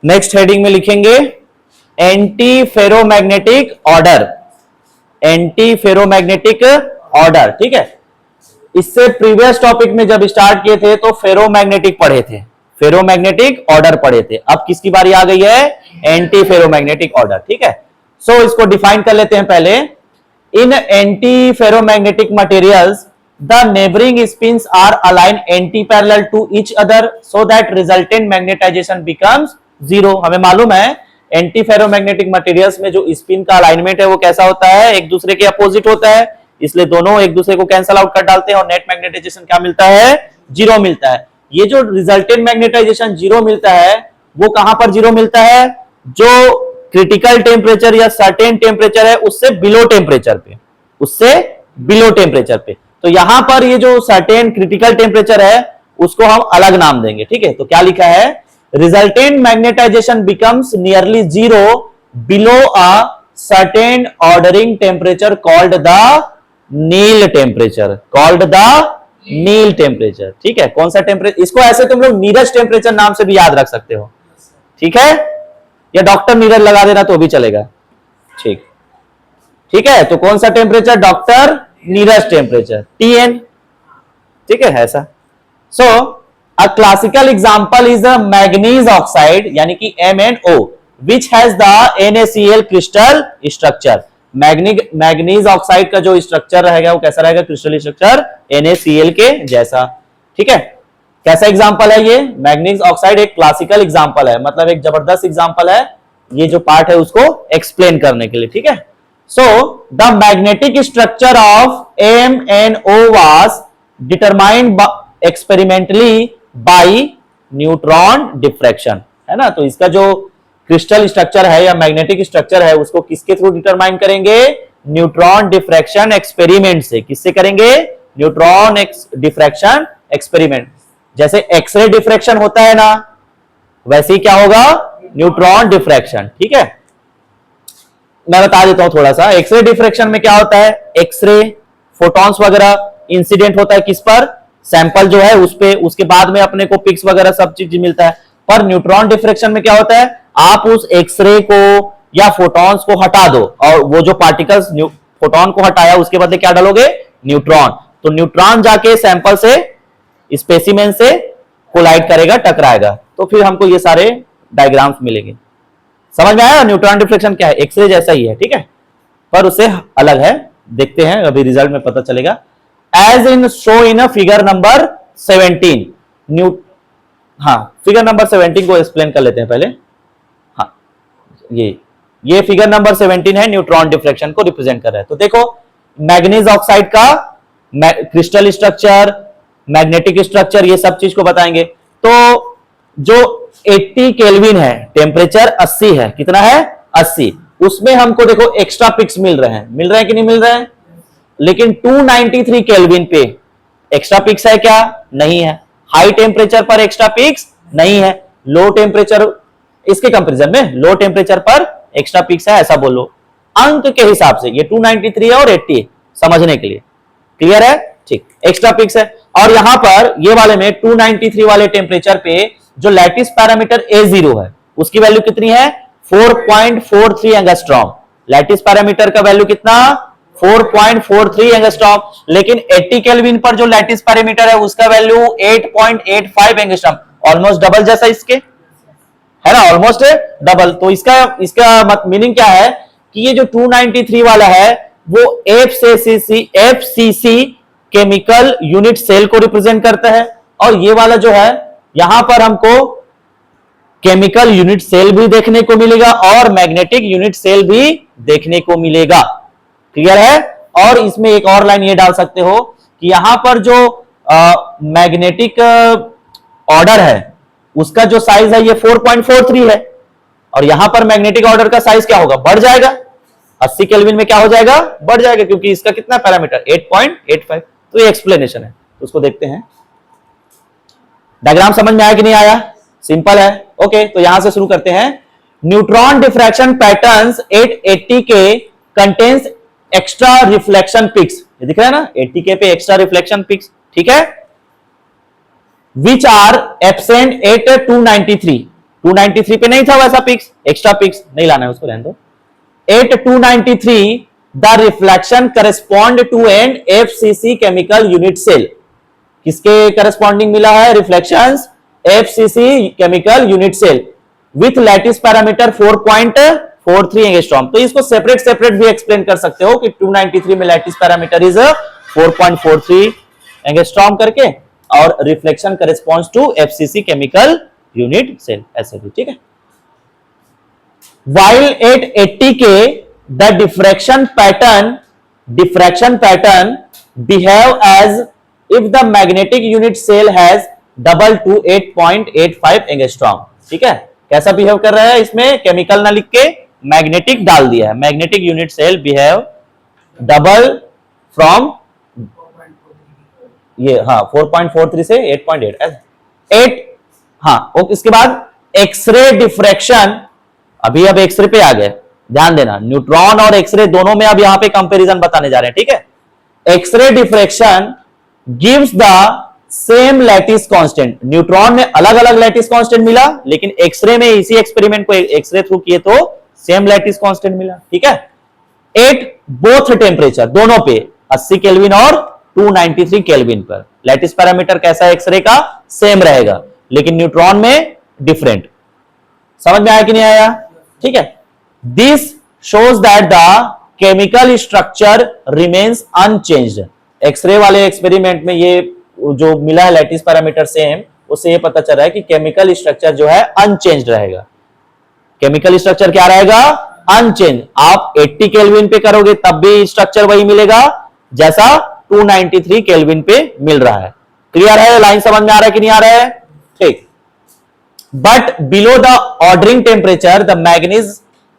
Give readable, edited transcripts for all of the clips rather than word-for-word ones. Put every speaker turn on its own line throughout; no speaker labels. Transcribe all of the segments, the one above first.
Next heading में लिखेंगे anti ferromagnetic order, anti ferromagnetic order. ठीक है, इससे प्रीवियस टॉपिक में जब स्टार्ट किए थे तो फेरोमैग्नेटिक पढ़े थे, फेरोमैग्नेटिक ऑर्डर पढ़े थे। अब किसकी बारी आ गई है? Anti ferromagnetic order. ठीक है, सो इसको डिफाइन कर लेते हैं पहले। In anti ferromagnetic materials the neighbouring spins are align anti parallel to each other so that resultant magnetization becomes zero. हमें मालूम है एंटी फेरोमैग्नेटिक मटेरियल्स में जो स्पिन का अलाइनमेंट है वो कैसा होता है? एक दूसरे के अपोजिट होता है, इसलिए दोनों एक दूसरे को कैंसल आउट कर डालते हैं और नेट मैग्नेटाइजेशन क्या मिलता है? जीरो मिलता है। ये जो रिजल्टेंट मैग्नेटाइजेशन जीरो मिलता है वो कहां पर जीरो मिलता है? जो क्रिटिकल टेम्परेचर या सर्टेन टेम्परेचर है उससे बिलो टेम्परेचर पे, उससे बिलो टेम्परेचर पे। तो यहां पर ये जो सर्टेन क्रिटिकल टेम्परेचर है उसको हम अलग नाम देंगे। ठीक है, तो क्या लिखा है? Resultant magnetization becomes nearly zero below a certain ordering temperature called the Neel temperature, called the Neel temperature. ठीक है, कौन सा टेम्परेचर? इसको ऐसे तुम लोग नीरज टेम्परेचर नाम से भी याद रख सकते हो। ठीक है, या डॉक्टर नीरज लगा देना तो भी चलेगा। ठीक, ठीक है, तो कौन सा temperature? Doctor Neeraj temperature, TN। ठीक है, ऐसा। So a classical example is a manganese oxide यानी कि MnO which has the NaCl crystal structure. Manganese oxide का जो स्ट्रक्चर रहेगा वो कैसा रहेगा? क्रिस्टल स्ट्रक्चर NaCl के जैसा। ठीक है, कैसा एग्जांपल है ये? मैग्नीज ऑक्साइड एक क्लासिकल एग्जांपल है, मतलब एक जबरदस्त एग्जांपल है ये जो पार्ट है उसको एक्सप्लेन करने के लिए। ठीक है, so the magnetic structure of MnO was determined experimentally by neutron diffraction, है ना। तो इसका जो क्रिस्टल स्ट्रक्चर है या मैग्नेटिक स्ट्रक्चर है उसको किसके थ्रू डिटरमाइन करेंगे? न्यूट्रॉन डिफ्रैक्शन एक्सपेरिमेंट से। किससे करेंगे? Neutron diffraction experiment. जैसे एक्सरे डिफ्रैक्शन होता है ना, वैसे ही क्या होगा? Neutron diffraction. ठीक है, मैं बता देता हूं थोड़ा सा। एक्सरे डिफ्रैक्शन में क्या होता है? एक्सरे फोटॉन्स वगैरह इंसिडेंट होता है किस पर? सैंपल जो है उस पे, उसके बाद में अपने को पिक्स वगैरह सब चीज मिलता है। पर न्यूट्रॉन डिफ्रैक्शन में क्या होता है? आप उस एक्सरे को या फोटॉन्स को हटा दो और वो जो पार्टिकल्स फोटॉन को हटाया उसके बदले क्या डालोगे? न्यूट्रॉन। तो न्यूट्रॉन जाके सैंपल से, स्पेसिमेन से कोलाइड करेगा, टकराएगा, तो फिर हमको ये सारे डायग्राम्स मिलेंगे। समझ में आया? न्यूट्रॉन डिफ्रैक्शन क्या है? एक्सरे जैसा ही है। ठीक है, पर उससे अलग है। देखते हैं, अभी रिजल्ट में पता चलेगा। As in show in figure number 17 हाँ, फिगर नंबर 17 को एक्सप्लेन कर लेते हैं पहले। हाँ, ये फिगर नंबर 17 है, न्यूट्रॉन डिफ्रैक्शन को रिप्रेजेंट कर रहा है। तो देखो, मैग्नीज ऑक्साइड का क्रिस्टल स्ट्रक्चर, मैग्नेटिक स्ट्रक्चर, ये सब चीज को बताएंगे। तो जो 80 केल्विन है, टेम्परेचर 80 है, कितना है? 80। उसमें हमको देखो एक्स्ट्रा पिक्स मिल रहे हैं कि नहीं मिल रहे हैं? लेकिन 293 केल्विन पे एक्स्ट्रा पिक्स है क्या? नहीं है। हाई टेम्परेचर पर एक्स्ट्रा पिक्स नहीं है। लो टेम्परेचर, इसके कंपैरिजन में लो टेम्परेचर पर एक्स्ट्रा पिक्स है, ऐसा बोलो। अंक के हिसाब से ये 293 है और 80 समझने के लिए। क्लियर है? ठीक, एक्स्ट्रा पिक्स है। और यहां पर ये वाले में 293 वाले टेम्परेचर पे जो लैटिस पैरामीटर A0 है उसकी वैल्यू कितनी है? 4.43 एंगस्ट्रॉम। लैटिस पैरामीटर का वैल्यू कितना? 4.43 एंगस्ट्रॉम। लेकिन 80 केल्विन पर जो लैटिस पैरामीटर है उसका वैल्यू 8.85 एंगस्ट्रॉम। ऑलमोस्ट डबल जैसा इसके, है ना, ऑलमोस्ट डबल। तो इसका मीनिंग क्या है कि ये जो 293 वाला है वो FCC केमिकल यूनिट सेल को रिप्रेजेंट करता है, और ये वाला जो है यहां पर हमको केमिकल यूनिट सेल भी देखने को मिलेगा और मैग्नेटिक यूनिट सेल भी देखने को मिलेगा। क्लियर है? और इसमें एक और लाइन ये डाल सकते हो कि यहां पर जो मैग्नेटिक ऑर्डर है उसका जो साइज है ये 4.43 है, और यहां पर मैग्नेटिक ऑर्डर का साइज क्या होगा? बढ़ जाएगा। 80 केल्विन में क्या हो जाएगा? बढ़ जाएगा, क्योंकि इसका कितना पैरामीटर? 8.85। तो ये एक्सप्लेनेशन है, उसको देखते हैं। डायग्राम समझ में आया कि नहीं आया? सिंपल है। ओके, तो यहां से शुरू करते हैं। न्यूट्रॉन डिफ्रैक्शन पैटर्न्स एट 80 के कंटेन्स एक्स्ट्रा रिफ्लेक्शन पिक्स। ये दिख रहा है ना, 80 के पे एक्स्ट्रा रिफ्लेक्शन पिक्स। ठीक है, विच आर एब्सेंट एट 293। 293 पे नहीं था वैसा पिक्स, एक्स्ट्रा पिक्स नहीं लाना है उसको, रहने दो। At 293 the reflection correspond to an FCC chemical unit cell। किसके करस्पॉन्डिंग मिला है reflections? FCC chemical unit cell with lattice parameter 4.43 angstrom. तो इसको सेपरेट सेपरेट भी एक्सप्लेन कर सकते हो कि 293 में लैटिस पैरामीटर इज 4.43 एंगस्ट्रॉम करके, और reflection corresponds to FCC chemical unit cell, ऐसे भी ठीक है। While at 80K the diffraction pattern behave as if the magnetic unit cell has double to 8.85 angstrom. ठीक है, कैसा बिहेव कर रहा है? इसमें केमिकल ना लिख के मैग्नेटिक डाल दिया है। Magnetic unit cell behave double from ये, हाँ 4.43 से 8.8 हाँ। इसके बाद एक्सरे डिफ्रैक्शन, अभी अब एक्सरे पे आ गए, ध्यान देना, न्यूट्रॉन और एक्सरे दोनों में अब यहां पे कंपैरिजन बताने जा रहे हैं। ठीक है, x ray diffraction gives the same lattice constant. Neutron में अलग अलग लैटिस कांस्टेंट मिला, लेकिन एक्सरे में इसी एक्सपेरिमेंट को एक्सरे थ्रू किए तो सेम लैटिस कांस्टेंट मिला। ठीक है, एट बोथ टेम्परेचर, दोनों पे 80 केल्विन और 293 केल्विन पर लैटिस पैरामीटर कैसा है एक्सरे का? सेम रहेगा, लेकिन न्यूट्रॉन में डिफरेंट। समझ में आया कि नहीं आया? ठीक है, this shows that the chemical structure remains unchanged. X ray वाले एक्सपेरिमेंट में ये जो मिला है लैटिस पैरामीटर सेम, उससे ये पता चल रहा है कि केमिकल स्ट्रक्चर जो है अनचेंज्ड रहेगा। केमिकल स्ट्रक्चर क्या रहेगा? अनचेंज। आप 80 केल्विन पे करोगे तब भी स्ट्रक्चर वही मिलेगा जैसा 293 केल्विन पे मिल रहा है। क्लियर है? लाइन समझ में आ रहा है कि नहीं आ रहा है? ठीक। But below the ordering temperature, the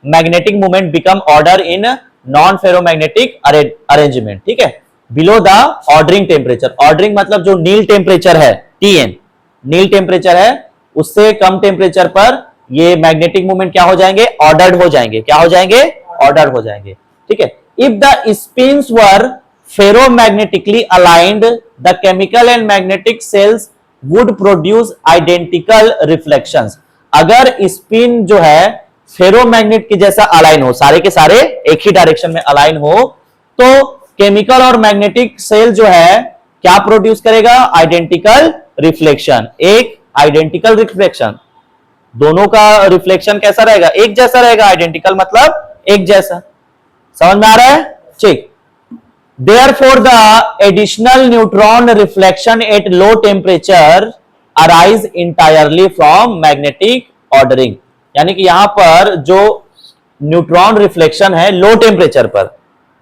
magnetic moment become order in non-ferromagnetic arrangement। ठीक है, below the ordering temperature, ordering मतलब जो नील टेम्परेचर है Tn, नील टेम्परेचर है, उससे कम टेम्परेचर पर ये मैग्नेटिक मूवमेंट क्या हो जाएंगे? ऑर्डर्ड हो जाएंगे। क्या हो जाएंगे? ऑर्डर्ड हो जाएंगे। ठीक है, if the spins were ferromagnetically aligned, the chemical and magnetic cells would produce identical reflections। अगर स्पिन जो है फेरोमैग्नेट के जैसा अलाइन हो, सारे के सारे एक ही डायरेक्शन में अलाइन हो, तो केमिकल और मैग्नेटिक सेल जो है क्या प्रोड्यूस करेगा? Identical reflection. एक आइडेंटिकल रिफ्लेक्शन, दोनों का रिफ्लेक्शन कैसा रहेगा? एक जैसा रहेगा। आइडेंटिकल मतलब एक जैसा। समझ में आ रहा है? ठीक। Therefore, the additional neutron reflection at low temperature arise entirely from magnetic ordering। यानी कि यहां पर जो न्यूट्रॉन रिफ्लेक्शन है लो टेम्परेचर पर,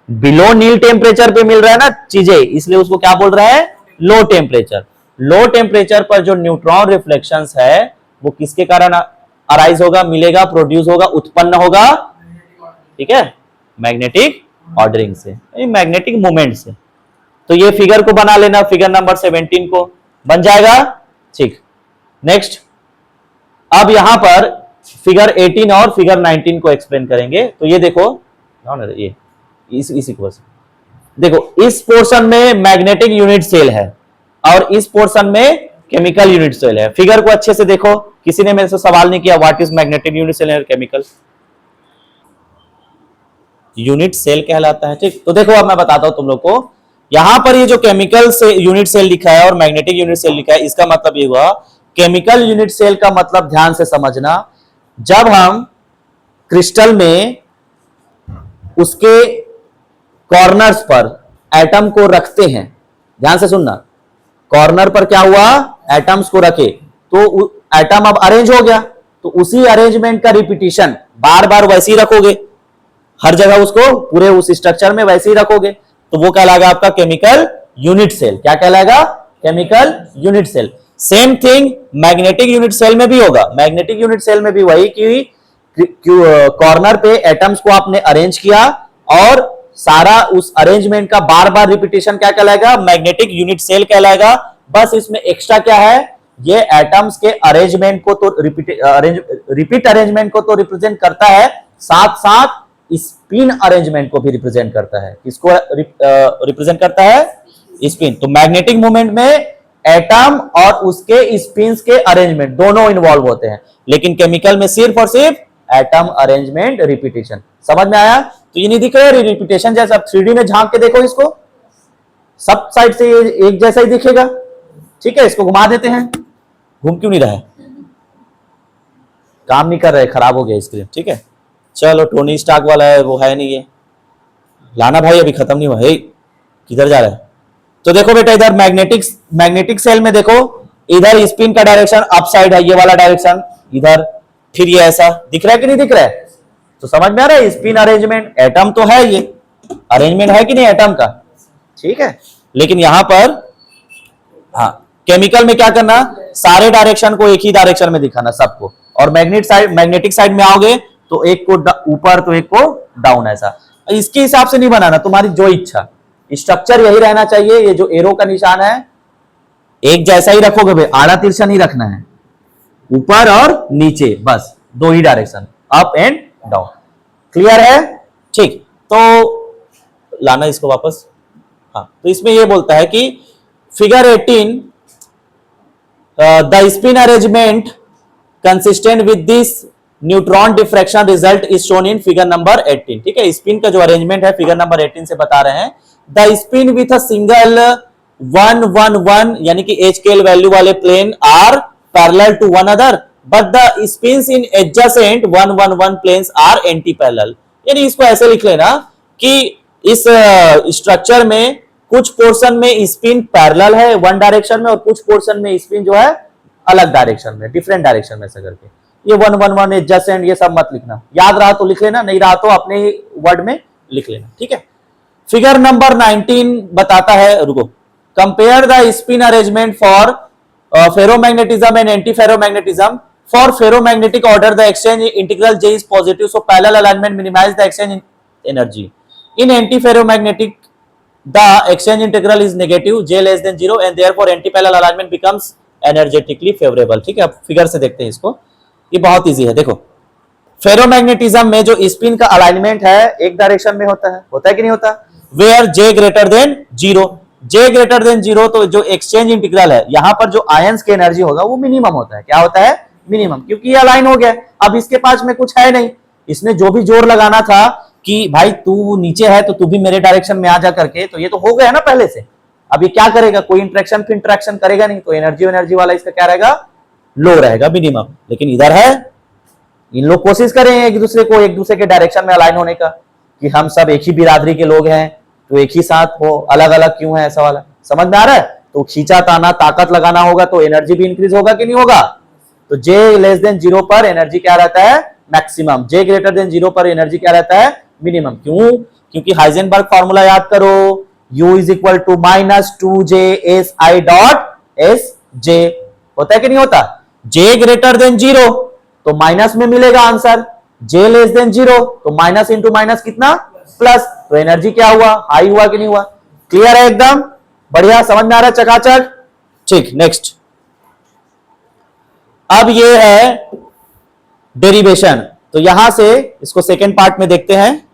बिलो नील टेम्परेचर पे मिल रहा है ना चीजें, इसलिए उसको क्या बोल रहा है? Low temperature. लो टेम्परेचर पर जो न्यूट्रॉन रिफ्लेक्शंस है वो किसके कारण अराइज होगा, मिलेगा, प्रोड्यूस होगा, उत्पन्न होगा? ठीक है, मैग्नेटिक ऑर्डरिंग से, मैग्नेटिक मूवमेंट से। तो ये फिगर को बना लेना, फिगर नंबर 17 को बन जाएगा। ठीक, नेक्स्ट अब यहां पर फिगर 18 और फिगर 19 को एक्सप्लेन करेंगे। तो ये देखो, ये इसी को बस देखो, इस पोर्शन में मैग्नेटिक यूनिट सेल है और इस पोर्शन में केमिकल यूनिट सेल है। फिगर को अच्छे से देखो, किसी ने मेरे से सवाल नहीं किया what is magnetic unit cell and chemical unit cell कहलाता है। ठीक, तो देखो अब मैं बताता हूं तुम लोग को, यहां पर ये जो केमिकल से यूनिट सेल लिखा है और मैग्नेटिक यूनिट सेल लिखा है, इसका मतलब ये हुआ, केमिकल यूनिट सेल का मतलब ध्यान से समझना, जब हम क्रिस्टल में उसके कॉर्नर्स पर एटम को रखते हैं, ध्यान से सुनना, कॉर्नर पर क्या हुआ? एटम्स को रखे तो एटम अब अरेंज हो गया, तो उसी अरेंजमेंट का रिपीटिशन बार बार वैसे ही रखोगे, हर जगह उसको पूरे उस स्ट्रक्चर में वैसे ही रखोगे, तो वो कहलाएगा आपका केमिकल यूनिट सेल। क्या कहलाएगा? Chemical unit cell. Same thing magnetic unit cell में भी होगा। मैग्नेटिक यूनिट सेल में भी वही कि कॉर्नर पे एटम्स को आपने अरेंज किया और सारा उस अरेंजमेंट का बार बार रिपीटेशन क्या कहलाएगा? मैग्नेटिक यूनिट सेल कहलाएगा। बस इसमें एक्स्ट्रा क्या है? ये एटम्स के अरेंजमेंट को तो रिपीट अरेंजमेंट को तो रिप्रेजेंट करता है, साथ साथ स्पिन अरेंजमेंट को भी रिप्रेजेंट करता है। किसको रिप्रेजेंट करता है? स्पिन। तो मैग्नेटिक मूवमेंट में एटम और उसके स्पिन्स के अरेंजमेंट दोनों इन्वॉल्व होते हैं, लेकिन केमिकल में सिर्फ और सिर्फ एटम अरेंजमेंट रिपीटेशन। समझ में आया? तो ये नहीं दिख रहा है रिपीटेशन जैसा? 3D में झांक के देखो इसको, सब साइड से एक जैसा ही दिखेगा। ठीक है, इसको घुमा देते हैं। घूम क्यों नहीं रहा है? काम नहीं कर रहे, खराब हो गया स्क्रीन। ठीक है, चलो टोनी स्टार्क वाला है, वो है नहीं ये। लाना भाई अभी खत्म नहीं हुआ है, किधर जा रहा है? तो देखो बेटा, इधर मैग्नेटिक सेल में देखो, इधर स्पिन का डायरेक्शन अप साइड है, ये वाला डायरेक्शन इधर, फिर ये ऐसा दिख रहा है कि नहीं दिख रहा है? तो समझ में आ रहा है? स्पिन अरेंजमेंट, एटम तो है, ये अरेंजमेंट है कि नहीं एटम का? ठीक है, लेकिन यहां पर हाँ, केमिकल में क्या करना, सारे डायरेक्शन को एक ही डायरेक्शन में दिखाना सबको, और मैग्नेटिक साइड में आओगे तो एक को ऊपर तो एक को डाउन, ऐसा। इसके हिसाब से नहीं बनाना, तुम्हारी जो इच्छा, स्ट्रक्चर यही रहना चाहिए। ये जो एरो का निशान है एक जैसा ही रखोगे भाई, आड़ा तिरछा नहीं रखना है, ऊपर और नीचे, बस दो ही direction, up and down. Clear है? ठीक, तो लाना इसको वापस। हाँ, तो इसमें ये बोलता है कि figure 18 the spin arrangement consistent with this neutron diffraction result is shown in figure number 18। ठीक है, स्पिन का जो अरेंजमेंट है फिगर नंबर 18 से बता रहे हैं। The spin with a single 111 यानी कि एच स्केल वैल्यू वाले plane are parallel to one other, but the spins in adjacent 111 planes are antiparallel. यानी इसको ऐसे लिख लेना कि इस स्ट्रक्चर में कुछ पोर्शन में स्पिन पैरेलल है वन डायरेक्शन में, और कुछ पोर्शन में स्पिन जो है अलग डायरेक्शन में, डिफरेंट डायरेक्शन में से करके। ये 111 एडजेसेंट ये सब मत लिखना, याद रहा तो लिख लेना, नहीं रहा तो अपने वर्ड में लिख लेना। ठीक है, फिगर नंबर 19 बताता है, रुको, compare the spin arrangement for ferromagnetism and anti ferromagnetism. For ferromagnetic order the exchange integral J is positive, so parallel alignment minimize the exchange energy. In anti ferromagnetic the exchange integral is negative, J less than 0, and therefore anti parallel alignment becomes energetically favorable। ठीक है, अब figure से देखते हैं इसको, ये बहुत easy है। देखो, फेरोमैग्नेटिज्म में जो स्पिन का अलाइनमेंट है एक डायरेक्शन में होता है कि नहीं होता? Where J greater than 0, J greater than 0, तो जो एक्सचेंज इंटीग्रल है यहां पर जो आयंस की एनर्जी होगा वो मिनिमम होता है। क्या होता है? मिनिमम, क्योंकि ये अलाइन हो गया। अब इसके पास में कुछ है नहीं, इसने जो भी जोर लगाना था कि भाई तू नीचे है तो तू भी मेरे डायरेक्शन में आ जा करके, तो ये तो हो गया ना पहले से। अब ये क्या करेगा? कोई इंटरेक्शन फिर इंटरेक्शन करेगा नहीं, तो एनर्जी वाला इसका क्या रहेगा? लो रहेगा, मिनिमम। लेकिन इधर है, इन लोग कोशिश कर रहे हैं एक दूसरे के डायरेक्शन में अलाइन होने का, कि हम सब एक ही बिरादरी के लोग हैं तो एक ही साथ हो, अलग अलग क्यों है, ऐसा वाला। समझ में आ रहा है? तो खींचा ताना ताकत लगाना होगा तो एनर्जी भी इंक्रीज होगा कि नहीं होगा? तो J लेस देन 0 पर एनर्जी क्या रहता है? मैक्सिमम। J ग्रेटर देन 0 पर एनर्जी क्या रहता है? मिनिमम। क्यों? क्योंकि हाइजेनबर्ग फॉर्मूला याद करो, U is equal to minus 2JSI dot SJ। होता है कि नहीं होता? J ग्रेटर देन 0 तो माइनस में मिलेगा आंसर, J लेस देन 0 तो माइनस इंटू माइनस कितना? प्लस। तो एनर्जी क्या हुआ? हाई हुआ कि नहीं हुआ? क्लियर है एकदम? बढ़िया, समझ में आ रहा है? चकाचक। ठीक, नेक्स्ट। अब ये है डेरिवेशन, तो यहां से इसको सेकेंड पार्ट में देखते हैं।